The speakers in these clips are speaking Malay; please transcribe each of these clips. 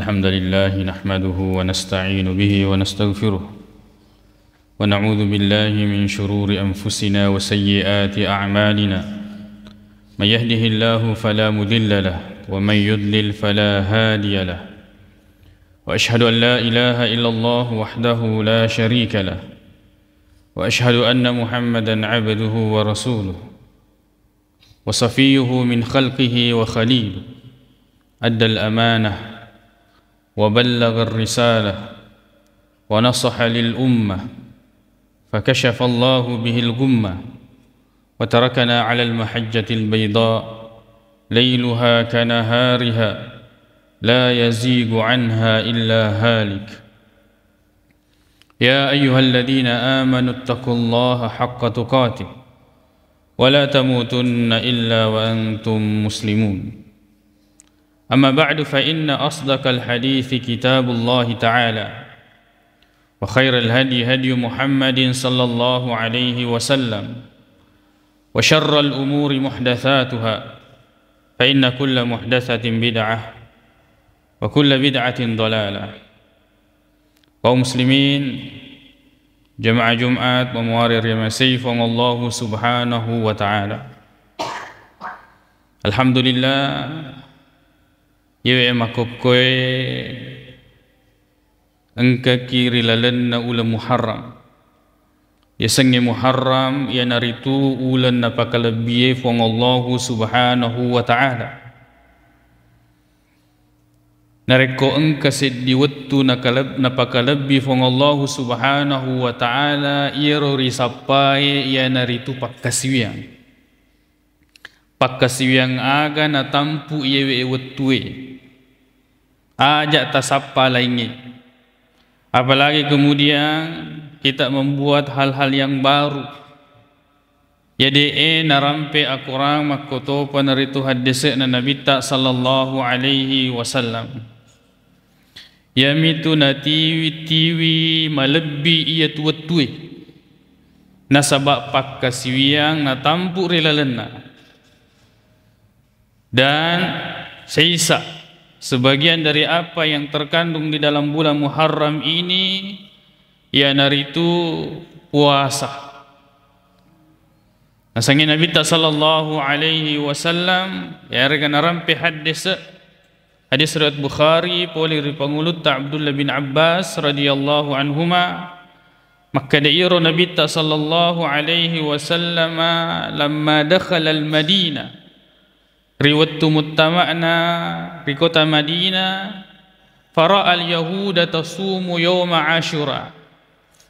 الحمد لله نحمده ونستعين به ونستغفره ونعوذ بالله من شرور أنفسنا وسيئات أعمالنا من يهده الله فلا مضل له ومن يضلل فلا هادي له وأشهد أن لا إله إلا الله وحده لا شريك له وأشهد أن محمدا عبده ورسوله وصفيه من خلقه وخليله أدى الأمانة وبلغ الرسالة ونصح للأمة فكشف الله به الغمة وتركنا على المحجة البيضاء ليلها كنهارها لا يزيغ عنها إلا هالك يا أيها الذين آمنوا اتقوا الله حق تقاته ولا تموتن إلا وأنتم مسلمون أما بعد فإن أصدق الحديث كتاب الله تعالى وخير الهدي هدي محمد صلى الله عليه وسلم وشر الأمور محدثاتها فإن كل محدثة بدعة وكل بدعة ضلالة. Kaum muslimin, jemaah Jumat memuarir yang masih Allah subhanahu wa ta'ala. Alhamdulillah yewe makokoe engka kiri lalenna ulam Muharram yasangi Muharram ya naritu ulan napakalabiye fong Allah subhanahu wa ta'ala. Nareko engka seddi wattu napakalabi fong Allah subhanahu wa ta'ala iro risapai ya naritu pakkasiwiang aga na tampu yewe wattue ajak tasappa lainnya. Apalagi kemudian kita membuat hal-hal yang baru ya narampe akurang makoto panaritu hadise na nabita sallallahu alaihi wasallam ya mitu na tiwi malebbi iya tuwatue nasabak pakkasiwiang na tampu rilalena dan sisa sebagian dari apa yang terkandung di dalam bulan Muharram ini ya naritu puasa. Nasangin Nabi sallallahu alaihi wasallam ya rekan rampe hadis riwayat Bukhari poli ripangulut Abdullah bin Abbas radhiyallahu anhuma maka dairo Nabi sallallahu alaihi wasallam lamma dakhala al-Madinah riwayat muttama'na di kota Madinah fara'al yahuda tasumu yawma Ashura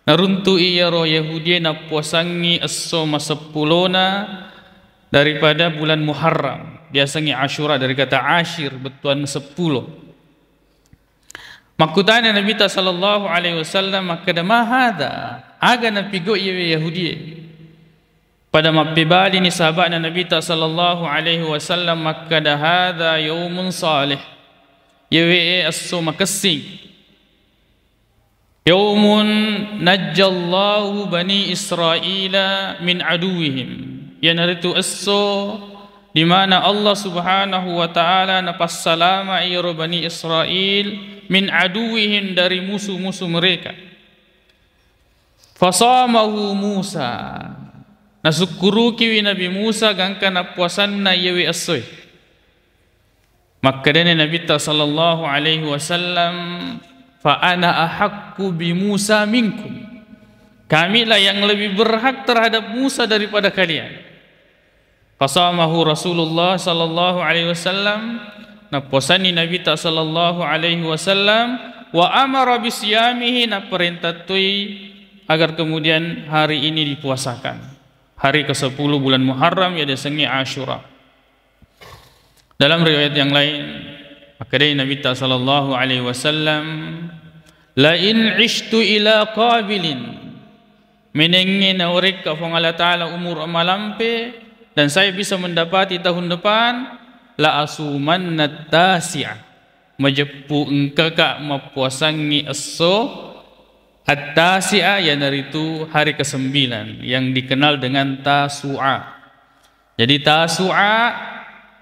naruntu iya roh Yahudi na puasangi as-soma sepulona daripada bulan Muharram biasangi Ashura dari kata Ashir betuan 10 makutana Nabi sallallahu alaihi wasallam makada mahada aga na pigo iya Yahudi pada mapibali ni sahabatnya Nabi sallallahu alaihi wasallam makada hadza yaumun salih yewe as-soma kasing yaumun najjallahu bani Israila min aduwihim ya naritu asso di mana Allah subhanahu wa ta'ala napassalama iro bani Israil min aduwihim dari musuh-musuh mereka fasamahu Musa nasukuru kiwi Nabi Musa gangka na puasan na yewe asoy maka dene Nabi sallallahu alaihi wasallam fa ana ahakku bi Musa minkum kamilah yang lebih berhak terhadap Musa daripada kalian. Fasamahu Rasulullah sallallahu alaihi wasallam na puasani Nabi sallallahu alaihi wasallam wa amara bi siyamihi na perintah tui agar kemudian hari ini dipuasakan. Hari ke-10 bulan Muharram ya disengi Ashura. Dalam riwayat yang lain maka dari Nabi sallallahu alaihi wasallam la in ishtu ila qabilin menengin urek ka fong Allah taala umur malampe dan saya bisa mendapati tahun depan la asumanna tasi'a majepu engkaka mapuasangi asso at-tasi'a ya naritu hari ke-9 yang dikenal dengan Tasu'a. Jadi Tasu'a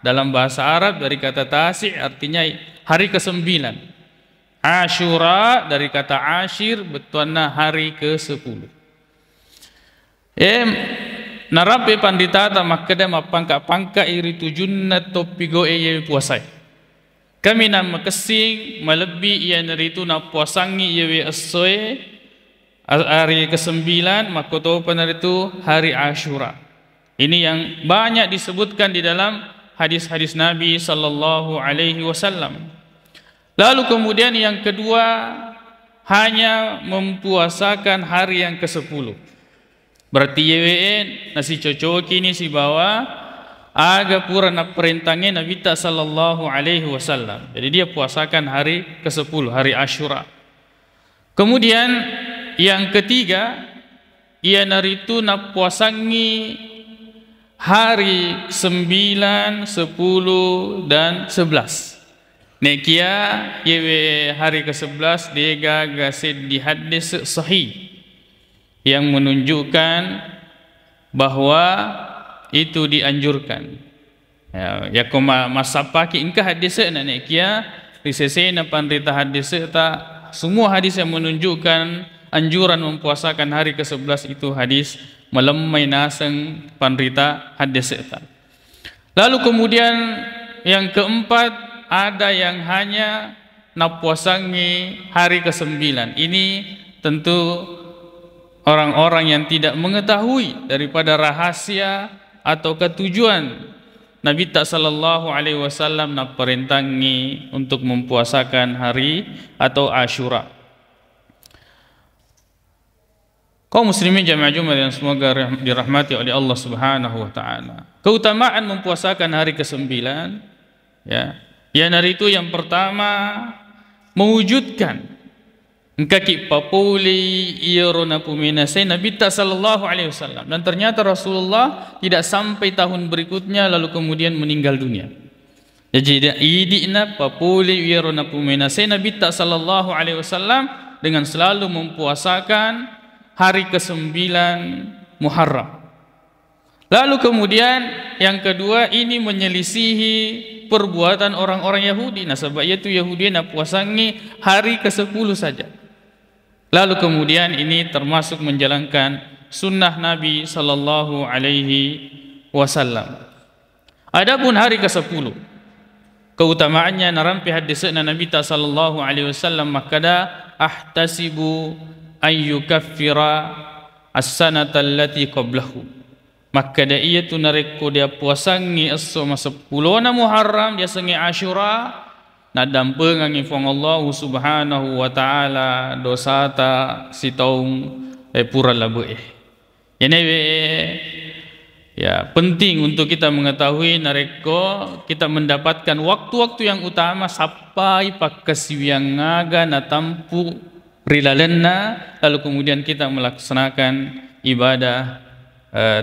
dalam bahasa Arab dari kata tasi' artinya hari ke-9. Ashura dari kata ashir betuanna hari ke-10. Narape panditata makkada mapangka-pangka iri tujunna topigo ye puasai. Kami nama kesing melebi ia neritu na puasangi yewe asoe hari ke-9 makoto panaritu hari Ashura. Ini yang banyak disebutkan di dalam hadis-hadis Nabi sallallahu alaihi wasallam. Lalu kemudian yang kedua hanya mempuasakan hari yang ke-10. Berarti YWN nasi cocok ini si bawa aga pura na perintahnya Nabi sallallahu alaihi wasallam. Jadi dia puasakan hari ke-10, hari Ashura. Kemudian yang ketiga ia naritu na puasangi hari 9, 10 dan 11. Nekia yewe hari ke-11 dia gasid di hadis sahih yang menunjukkan bahwa itu dianjurkan. Ya koma masapaki ingka hadis na nekia risese na pandita hadis ta semua hadis yang menunjukkan anjuran mempuasakan hari ke-11 itu hadis melemai naseng pandita hadis ta. Lalu kemudian yang keempat ada yang hanya napuasangi hari ke-9. Ini tentu orang-orang yang tidak mengetahui daripada rahasia atau ketujuan Nabi sallallahu alaihi wasallam nak perintangi untuk mempuasakan hari atau Ashura. Kaum muslimin jamaah Jumat yang semoga dirahmati oleh Allah Subhanahu wa taala. Keutamaan mempuasakan hari ke-9 ya. Yang hari itu yang pertama mewujudkan kaki papuli iyorona pumina saya Nabi sallallahu alaihi wasallam, dan ternyata Rasulullah tidak sampai tahun berikutnya lalu kemudian meninggal dunia. Jadi idina papuli iyorona pumina saya Nabi sallallahu alaihi wasallam dengan selalu mempuasakan hari ke-9 Muharram. Lalu kemudian yang kedua ini menyelisihi perbuatan orang-orang Yahudi. Nah sebab itu Yahudi nak puasangi hari ke-10 saja. Lalu kemudian ini termasuk menjalankan sunnah Nabi sallallahu alaihi wasallam. Adapun hari ke-10 keutamaannya narampi hadisna Nabi sallallahu alaihi wasallam makada ahtasibu ayyukaffira as-sanata allati qablahu. Makada ia tu nareko dia puasangi aso masa 10 na Muharram dia sengi Ashura na dampengang ifong Allah Subhanahu wa taala dosa ta si taung pura labu Ini ya penting untuk kita mengetahui nareko kita mendapatkan waktu-waktu yang utama sampai pakasiwiang ngaga na tampu rilalenna lalu kemudian kita melaksanakan ibadah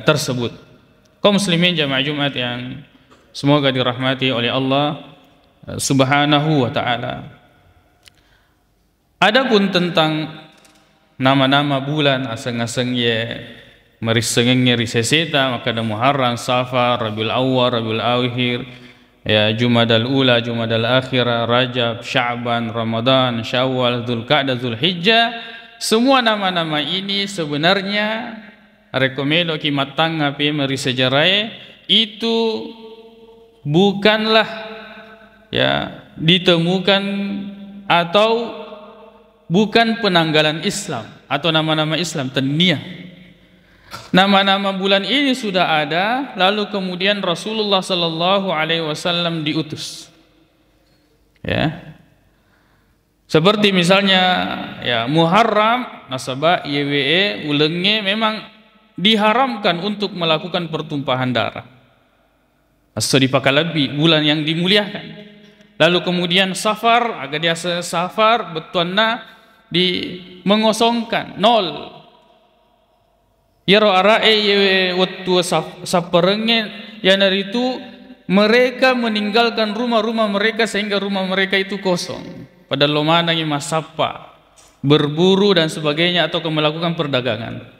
tersebut. Kaum muslimin jamaah Jumat yang semoga dirahmati oleh Allah Subhanahu wa taala. Adapun tentang nama-nama bulan aseng-aseng ye merisengengnya riseseta maka ada Muharram, Safar, Rabiul Awwal, Rabiul Akhir, ya Jumadal Ula, Jumadal Akhirah, Rajab, Sya'ban, Ramadan, Syawal, Dzulqa'dah, Dzulhijjah. Semua nama-nama ini sebenarnya rekomendo ki matang api meri sejarah itu bukanlah ya ditemukan atau bukan penanggalan Islam atau nama-nama Islam tenia. Nama-nama bulan ini sudah ada lalu kemudian Rasulullah sallallahu alaihi wasallam diutus. Ya. Seperti misalnya ya Muharram nasaba YWE ulenge memang diharamkan untuk melakukan pertumpahan darah. Asal dipakalabi bulan yang dimuliakan. Lalu kemudian Safar, agar dia Safar betuanna di mengosongkan nol. Yaro arae waktu saperenge yang dari itu mereka meninggalkan rumah-rumah mereka sehingga rumah mereka itu kosong. Pada lomanangi masapa berburu dan sebagainya atau melakukan perdagangan.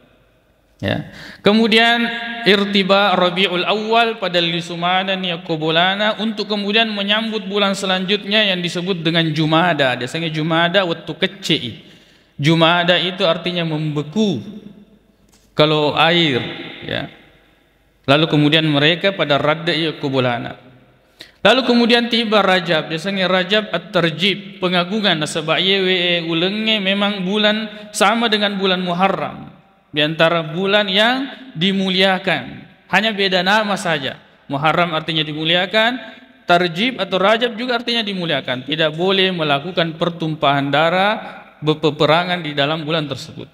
Ya. Kemudian irtiba Rabiul Awal pada Lisumada Yakubulana untuk kemudian menyambut bulan selanjutnya yang disebut dengan Jumada. Biasanya Jumada waktu kecil. Jumada itu artinya membeku kalau air, ya. Lalu kemudian mereka pada Radda Yakubulana. Lalu kemudian tiba Rajab. Biasanya Rajab at-tarjib, pengagungan sebab yewe ulenge memang bulan sama dengan bulan Muharram. Di antara bulan yang dimuliakan, hanya beda nama saja. Muharram artinya dimuliakan, tarjib atau Rajab juga artinya dimuliakan. Tidak boleh melakukan pertumpahan darah, berpeperangan di dalam bulan tersebut.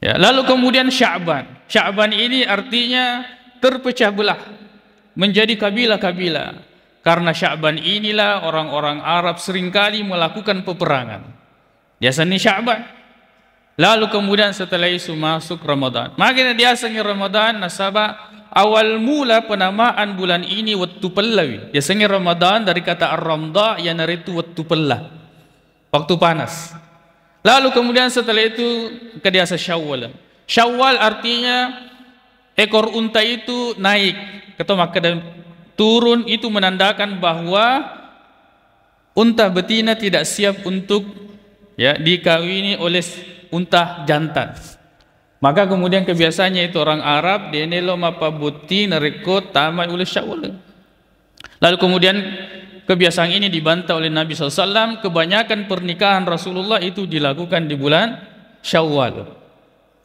Ya, lalu kemudian Sya'ban. Sya'ban ini artinya terpecah belah menjadi kabilah-kabilah. Karena Sya'ban inilah orang-orang Arab seringkali melakukan peperangan. Biasanya Sya'ban. Lalu kemudian setelah itu masuk Ramadan. Makanya biasanya Ramadan nasabah awal mula penamaan bulan ini waktu pellawi. Biasanya Ramadan dari kata ar-ramda yang itu waktu pelah, waktu panas. Lalu kemudian setelah itu kebiasa Syawal. Syawal artinya ekor unta itu naik atau maka turun, itu menandakan bahwa unta betina tidak siap untuk dikawini oleh unta jantan. Maka kemudian kebiasaannya itu orang Arab dienelo mapabuti nareko tamai oleh Syawal. Lalu kemudian kebiasaan ini dibantah oleh Nabi SAW. Kebanyakan pernikahan Rasulullah itu dilakukan di bulan Syawal.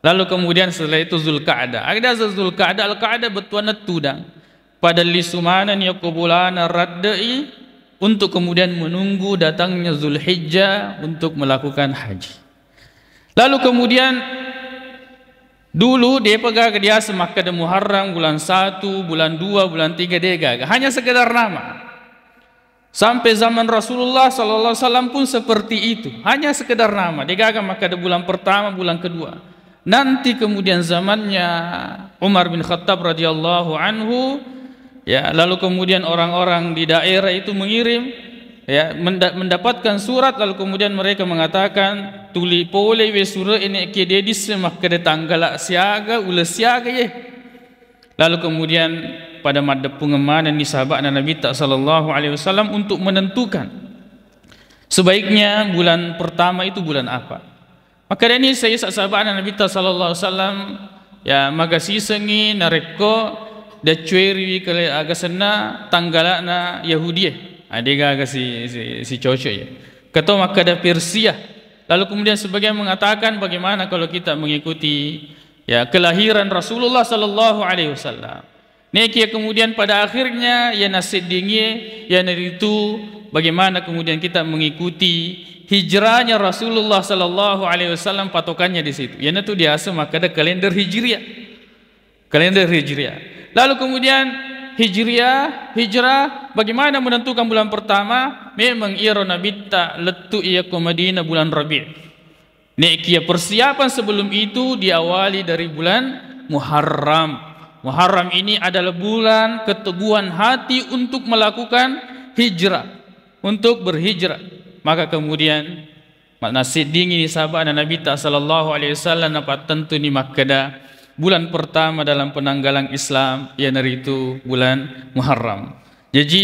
Lalu kemudian setelah itu Zulqa'dah. Ada Zulqa'dah, Al-Qa'dah betuana tudang pada Lisumanan Yakubulana Raddai untuk kemudian menunggu datangnya Zulhijjah untuk melakukan haji. Lalu kemudian dulu dia pegang dia Makkah dan Muharram bulan 1, bulan 2, bulan 3 dia gagah. Hanya sekedar nama. Sampai zaman Rasulullah SAW pun seperti itu. Hanya sekedar nama. Dia gagah Makkah dan bulan pertama, bulan kedua. Nanti kemudian zamannya Umar bin Khattab radhiyallahu anhu, ya, lalu kemudian orang-orang di daerah itu mengirim, ya, mendapatkan surat, lalu kemudian mereka mengatakan tuli pole we surat ini ke dedis Makkah de tanggal siaga ula siaga ye. Lalu kemudian pada mada pengemanan di sahabat Nabi sallallahu alaihi wasallam untuk menentukan sebaiknya bulan pertama itu bulan apa. Maka ini saya sahabat Nabi sallallahu alaihi wasallam ya magasisengi nareko da cueri kale agasana tanggalana Yahudiyah. Adega agak si cocok ya. Kata maka ada Persia. Lalu kemudian sebagian mengatakan bagaimana kalau kita mengikuti ya kelahiran Rasulullah sallallahu alaihi wasallam. Neki kemudian pada akhirnya ya nasib dingin ya itu bagaimana kemudian kita mengikuti hijrahnya Rasulullah sallallahu alaihi wasallam, patokannya di situ. Ya itu biasa maka ada kalender Hijriah. Kalender Hijriah. Lalu kemudian hijrah bagaimana menentukan bulan pertama? Memang ira Nabi ta letu ia ke Madinah bulan Rabi'. Nekia persiapan sebelum itu diawali dari bulan Muharram. Muharram ini adalah bulan keteguhan hati untuk melakukan hijrah, untuk berhijrah. Maka kemudian nasib dingin sahabat Nabi sallallahu alaihi wasallam dapat tentu ni Makkah bulan pertama dalam penanggalan Islam yang itu bulan Muharram. Jadi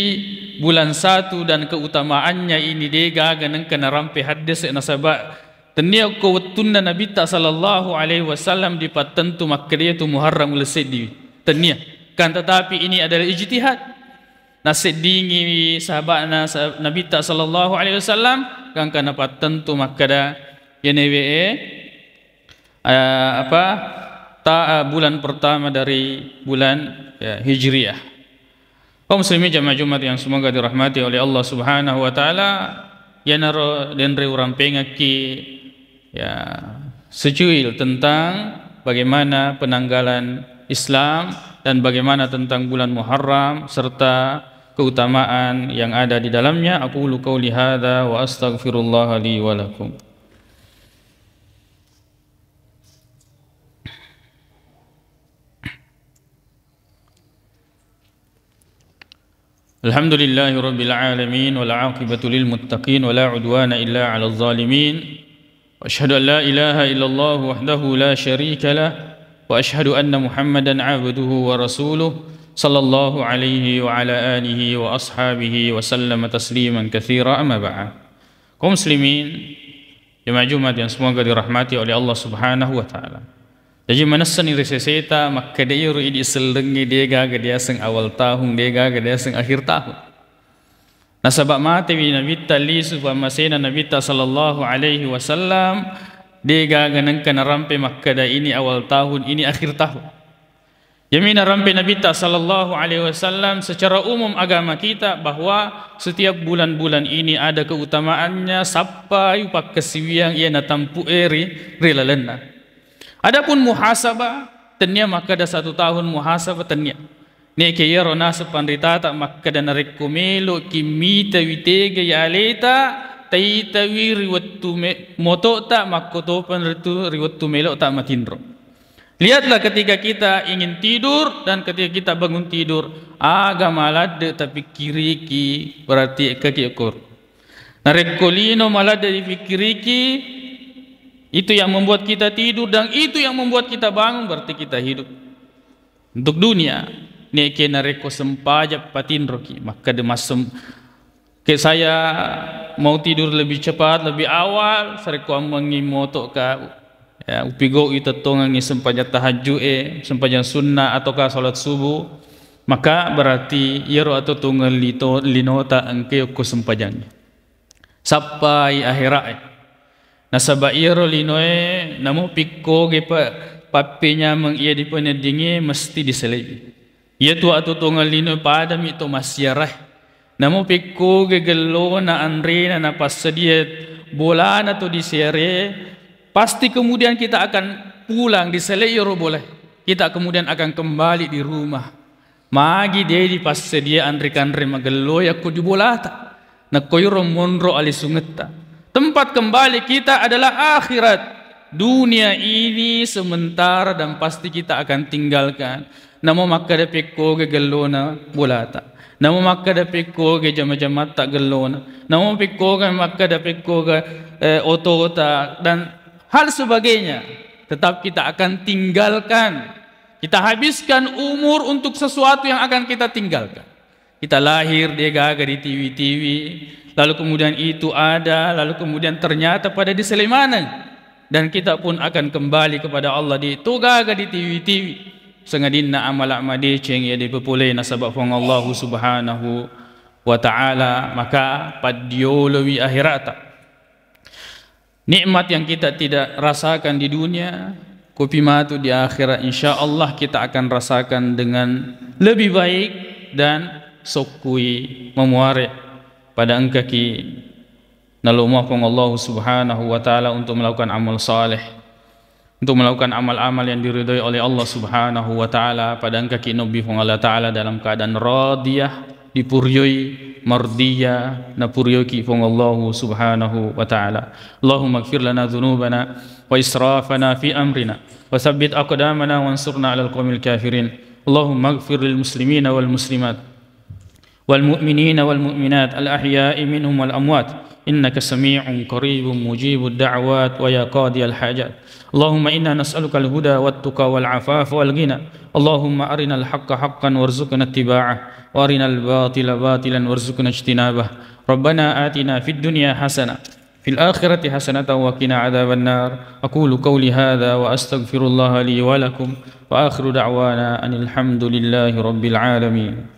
bulan 1 dan keutamaannya ini dia ganang kena rampe hadis nasabah tenia ko wetunda Nabi sallallahu alaihi wasallam di patentu Makkah itu Muharram ulsedi tenia kan, tetapi ini adalah ijtihad. Nasib dingi sahabat Nabi sallallahu alaihi wasallam kan kana patentu Makkah yang bulan pertama dari bulan Hijriah. Kaum muslimin jamaah Jumat yang semoga dirahmati oleh Allah Subhanahu wa taala, ya naro den orang pengaki ya secuil tentang bagaimana penanggalan Islam dan bagaimana tentang bulan Muharram serta keutamaan yang ada di dalamnya. Aqulu qauli hadza wa astaghfirullah li wa lakum. Alhamdulillahi rabbil alamin wal 'aqibatu lil muttaqin wala 'udwana illa 'alal zalimin. Wa asyhadu an la ilaha illallah wahdahu la syarika lah وأشهد أن محمدا عبده ورسوله صلى الله عليه وعلى آله وأصحابه وسلم تسليما كثيرا أما بعد. Kaum muslimin jemaah Jumat yang semoga dirahmati oleh Allah Subhanahu wa taala. Jadi manasan iri seseta maka dia iri selengi dia dia seng awal tahun dia seng akhir tahun. Nasabak mati Nabi tali supaya masena Nabi sallallahu alaihi wasallam dia ganangkan rampe maka ini awal tahun ini akhir tahun. Yamina rampe Nabi sallallahu alaihi wasallam secara umum agama kita bahwa setiap bulan-bulan ini ada keutamaannya sampai pak kesiwiang ia natampu eri rilalena. Adapun muhasabah tanya maka ada 1 tahun muhasabah tanya. Ni kaya rona sepandita tak maka dan rekomelo kimita witege ya aleta taita wiriwatu moto tak makoto panretu riwatu melo tak matindro. Lihatlah ketika kita ingin tidur dan ketika kita bangun tidur agama lade tapi kiriki berarti kaki ekor. Narekolino malade dipikiriki itu yang membuat kita tidur dan itu yang membuat kita bangun berarti kita hidup. Untuk dunia neke nareko sempajak patindroki maka demasem ke saya mau tidur lebih cepat lebih awal sareko amangi moto ka ya upigo itu tongangi sempajak tahajud sempajak sunnah ataukah salat subuh maka berarti yero atau tunggal linota engke ko sempajangnya sampai akhirat. Nasaba iro linoe namo pikko ge papinya meng ia di penedingi mesti diselebi. Ia tu atu tongal linoe pada mi to masyarah. Namo pikko ge gelo na andre na pas sedia bola na to disere pasti kemudian kita akan pulang disele iro boleh. Kita kemudian akan kembali di rumah. Magi dia di pas sedia andre kanre magelo ya ko di bolata. Na koyro monro ali sungetta. Tempat kembali kita adalah akhirat. Dunia ini sementara dan pasti kita akan tinggalkan. Namo maka da pekko ge gelona bolata. Namo maka da pekko ge jama-jama tak gelona. Namo pekko ge maka da pekko ge otota dan hal sebagainya. Tetap kita akan tinggalkan. Kita habiskan umur untuk sesuatu yang akan kita tinggalkan. Kita lahir dia gaga di TV. Lalu kemudian itu ada, lalu kemudian ternyata pada di Selimanan dan kita pun akan kembali kepada Allah di tugaga di TV. Sengadina amal-amal deceng ya dipepulai nasabak fong Allah Subhanahu wa taala maka padiolowi akhirat. Nikmat yang kita tidak rasakan di dunia, kopi matu di akhirat insyaallah kita akan rasakan dengan lebih baik dan sokui memuare pada engkaki nalumahkong Allah Subhanahu wa taala untuk melakukan amal saleh, untuk melakukan amal-amal yang diridhai oleh Allah Subhanahu wa taala pada engkaki nabi fong Allah taala dalam keadaan radiyah dipuryoi mardiyah na puryoki fong Allah Subhanahu wa taala. Allahumma ighfir lana dhunubana wa israfana fi amrina wa tsabbit aqdamana wansurna 'alal qaumil kafirin. Allahumma ighfir lil muslimina wal muslimat والمؤمنين والمؤمنات الأحياء منهم والأموات إنك سميع قريب مجيب الدعوات ويا قاضي الحاجات. اللهم إنا نسألك الهدى والتقى والعفاف والغنى. اللهم أرنا الحق حقا وارزقنا اتباعه وأرنا الباطل باطلا وارزقنا اجتنابه. ربنا آتنا في الدنيا حسنة في الآخرة حسنة وقنا عذاب النار. أقول قولي هذا وأستغفر الله لي ولكم وآخر دعوانا أن الحمد لله رب العالمين.